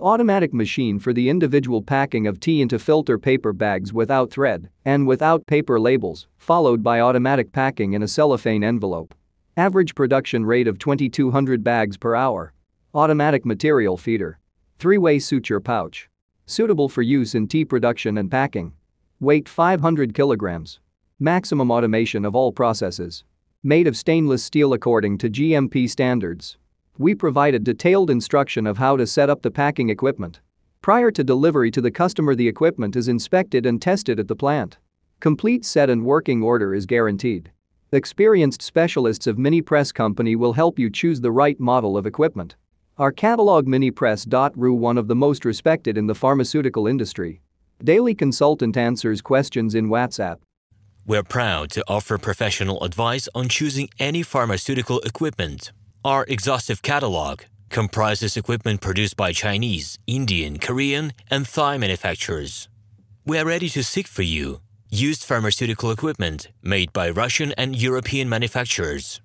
Automatic machine for the individual packing of tea into filter paper bags without thread and without paper labels, followed by automatic packing in a cellophane envelope. Average production rate of 2,200 bags per hour. Automatic material feeder. Three-way suture pouch. Suitable for use in tea production and packing. Weight 500 kilograms. Maximum automation of all processes. Made of stainless steel according to GMP standards. We provide a detailed instruction of how to set up the packing equipment. Prior to delivery to the customer, the equipment is inspected and tested at the plant. Complete set and working order is guaranteed. Experienced specialists of Minipress company will help you choose the right model of equipment. Our catalog Minipress.ru, one of the most respected in the pharmaceutical industry. Daily consultant answers questions in WhatsApp. We're proud to offer professional advice on choosing any pharmaceutical equipment. Our exhaustive catalog comprises equipment produced by Chinese, Indian, Korean, and Thai manufacturers. We are ready to seek for you used pharmaceutical equipment made by Russian and European manufacturers.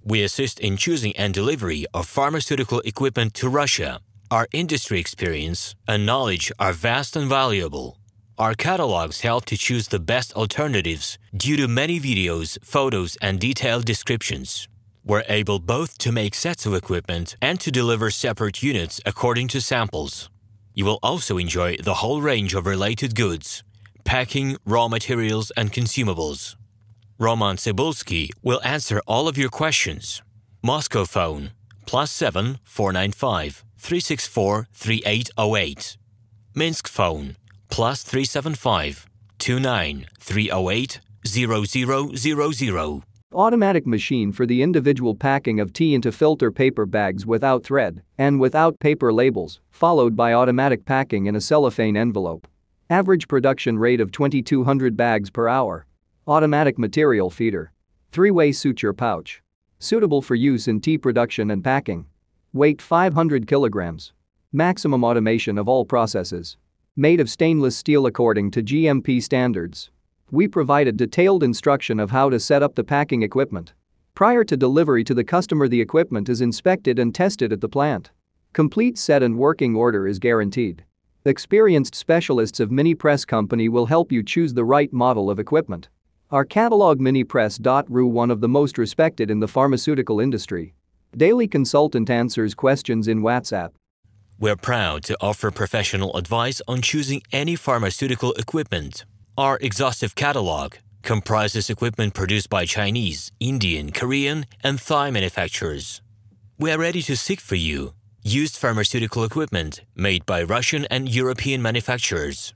We assist in choosing and delivery of pharmaceutical equipment to Russia. Our industry experience and knowledge are vast and valuable. Our catalogs help to choose the best alternatives due to many videos, photos, and detailed descriptions. We're able both to make sets of equipment and to deliver separate units according to samples. You will also enjoy the whole range of related goods, packing, raw materials, and consumables. RomanTsibulsky will answer all of your questions. Moscow phone +7 495 364 3808. Minsk phone +375 29 308 0000. Automatic machine for the individual packing of tea into filter paper bags without thread and without paper labels, followed by automatic packing in a cellophane envelope. Average production rate of 2,200 bags per hour. Automatic material feeder. Three-way suture pouch. Suitable for use in tea production and packing. Weight 500 kilograms. Maximum automation of all processes. Made of stainless steel according to GMP standards. We provide a detailed instruction of how to set up the packing equipment. Prior to delivery to the customer, the equipment is inspected and tested at the plant. Complete set and working order is guaranteed. Experienced specialists of Minipress company will help you choose the right model of equipment. Our catalog Minipress.ru, one of the most respected in the pharmaceutical industry. Daily consultant answers questions in WhatsApp. We're proud to offer professional advice on choosing any pharmaceutical equipment. Our exhaustive catalog comprises equipment produced by Chinese, Indian, Korean, and Thai manufacturers. We are ready to seek for you used pharmaceutical equipment made by Russian and European manufacturers.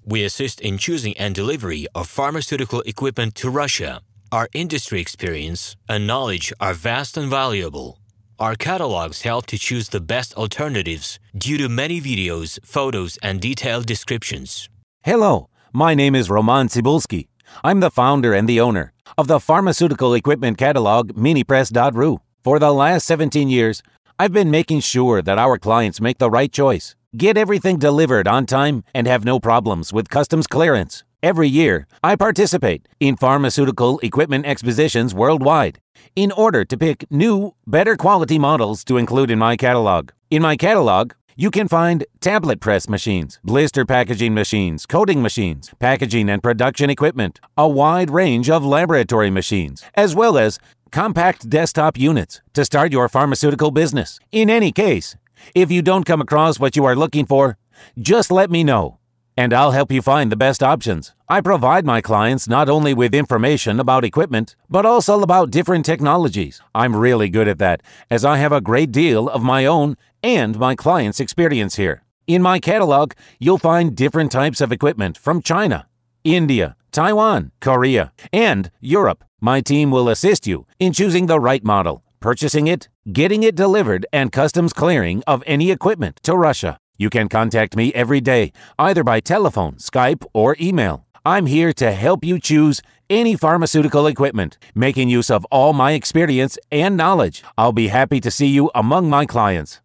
We assist in choosing and delivery of pharmaceutical equipment to Russia. Our industry experience and knowledge are vast and valuable. Our catalogs help to choose the best alternatives due to many videos, photos, and detailed descriptions. Hello. My name is RomanTsibulsky. I'm the founder and the owner of the pharmaceutical equipment catalog Minipress.ru. For the last 17 years, I've been making sure that our clients make the right choice, get everything delivered on time, and have no problems with customs clearance. Every year, I participate in pharmaceutical equipment expositions worldwide in order to pick new, better quality models to include in my catalog. In my catalog, you can find tablet press machines, blister packaging machines, coating machines, packaging and production equipment, a wide range of laboratory machines, as well as compact desktop units to start your pharmaceutical business. In any case, if you don't come across what you are looking for, just let me know, and I'll help you find the best options. I provide my clients not only with information about equipment, but also about different technologies. I'm really good at that, as I have a great deal of my own and my clients' experience here. In my catalog, you'll find different types of equipment from China, India, Taiwan, Korea, and Europe. My team will assist you in choosing the right model, purchasing it, getting it delivered, and customs clearing of any equipment to Russia. You can contact me every day, either by telephone, Skype, or email. I'm here to help you choose any pharmaceutical equipment, making use of all my experience and knowledge. I'll be happy to see you among my clients.